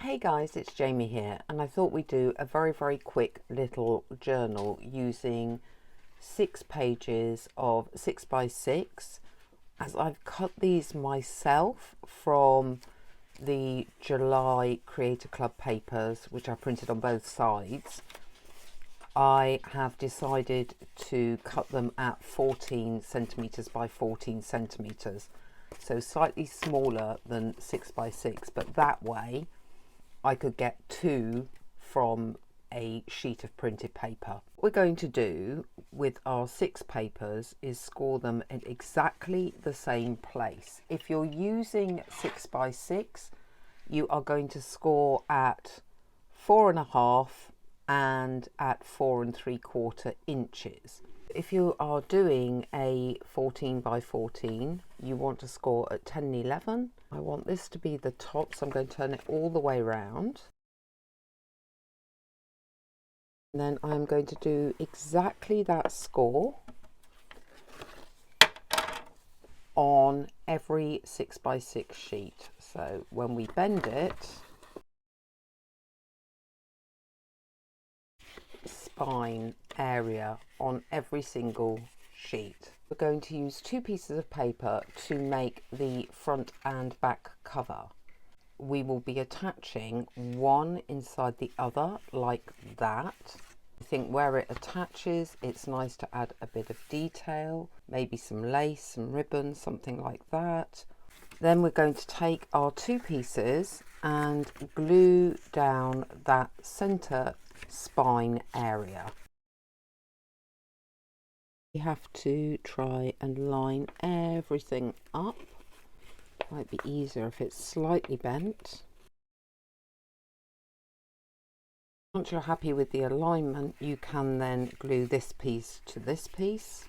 Hey guys, it's Jamie here, and I thought we'd do a very quick little journal using 6 pages of 6x6, as I've cut these myself from the July Creator Club papers, which I printed on both sides. I have decided to cut them at 14 centimeters by 14 centimeters, so slightly smaller than 6x6, but that way I could get 2 from a sheet of printed paper. What we're going to do with our 6 papers is score them at exactly the same place. If you're using 6x6, you are going to score at 4.5 and at 4 3/4 inches. If you are doing a 14 by 14, you want to score at 10 and 11. I want this to be the top, so I'm going to turn it all the way around. And then I'm going to do exactly that score on every 6x6 sheet. So when we bend it, spine area on every single sheet. We're going to use 2 pieces of paper to make the front and back cover. We will be attaching one inside the other like that. I think where it attaches, it's nice to add a bit of detail, maybe some lace, some ribbon, something like that. Then we're going to take our 2 pieces and glue down that center spine area. You have to try and line everything up. Might be easier if it's slightly bent. Once you're happy with the alignment, you can then glue this piece to this piece.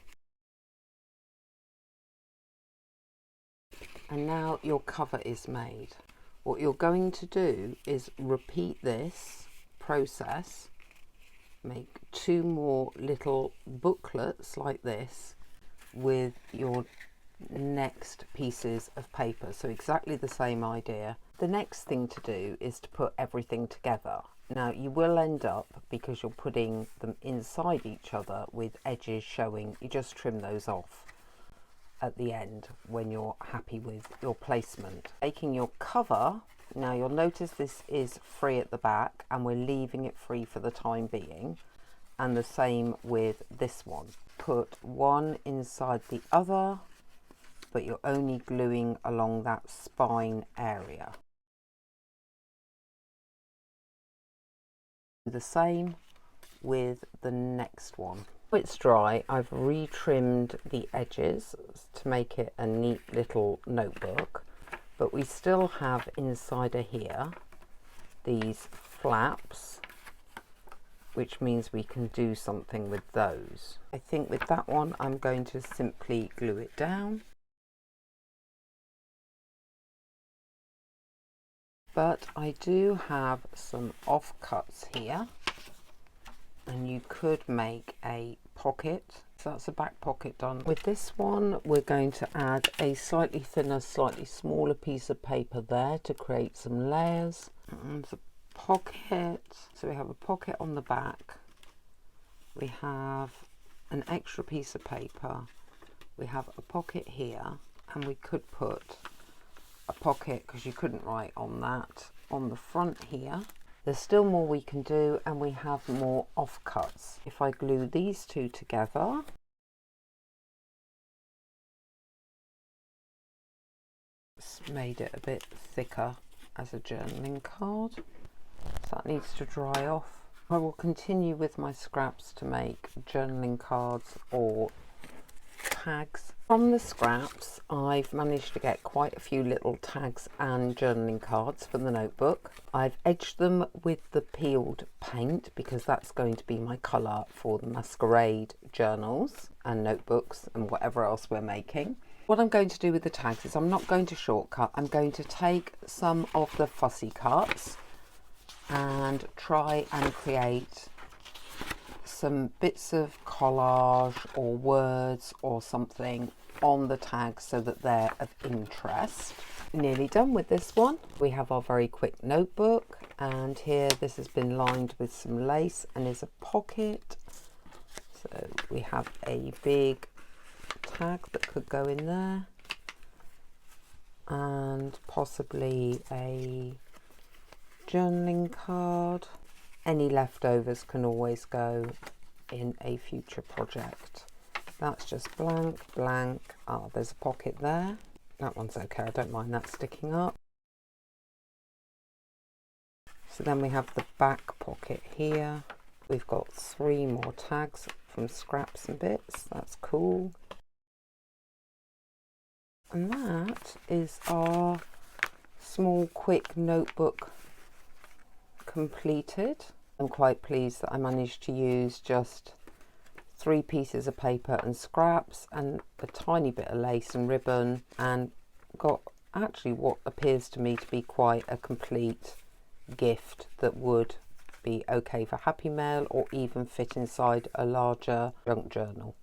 And now your cover is made. What you're going to do is repeat this process. Make 2 more little booklets like this with your next pieces of paper, so exactly the same idea. The next thing to do is to put everything together. Now you will end up, because you're putting them inside each other with edges showing, you just trim those off at the end when you're happy with your placement. Taking your cover, now you'll notice this is free at the back and we're leaving it free for the time being, and the same with this one. Put one inside the other, but you're only gluing along that spine area. The same with the next one. When it's dry, I've retrimmed the edges to make it a neat little notebook, but we still have inside of here these flaps, which means we can do something with those. I think with that one I'm going to simply glue it down. But I do have some offcuts here, and you could make a pocket. So that's a back pocket done. With this one, we're going to add a slightly thinner, slightly smaller piece of paper there to create some layers. And the pocket, so we have a pocket on the back. We have an extra piece of paper. We have a pocket here, and we could put a pocket, because you couldn't write on that, on the front here. There's still more we can do, and we have more offcuts. If I glue these 2 together, it's made it a bit thicker as a journaling card, so that needs to dry off. I will continue with my scraps to make journaling cards or tags. From the scraps, I've managed to get quite a few little tags and journaling cards for the notebook. I've edged them with the peeled paint because that's going to be my colour for the masquerade journals and notebooks and whatever else we're making. What I'm going to do with the tags is I'm not going to shortcut. I'm going to take some of the fussy cuts and try and create some bits of collage or words or something on the tags so that they're of interest. Nearly done with this one. We have our very quick notebook. And here this has been lined with some lace and is a pocket. So we have a big tag that could go in there, and possibly a journaling card. Any leftovers can always go in a future project. That's just blank, blank. Oh, there's a pocket there. That one's okay, I don't mind that sticking up. So then we have the back pocket here. We've got 3 more tags from scraps and bits. That's cool. And that is our small quick notebook completed. I'm quite pleased that I managed to use just 3 pieces of paper and scraps and a tiny bit of lace and ribbon, and got actually what appears to me to be quite a complete gift that would be okay for Happy Mail or even fit inside a larger junk journal.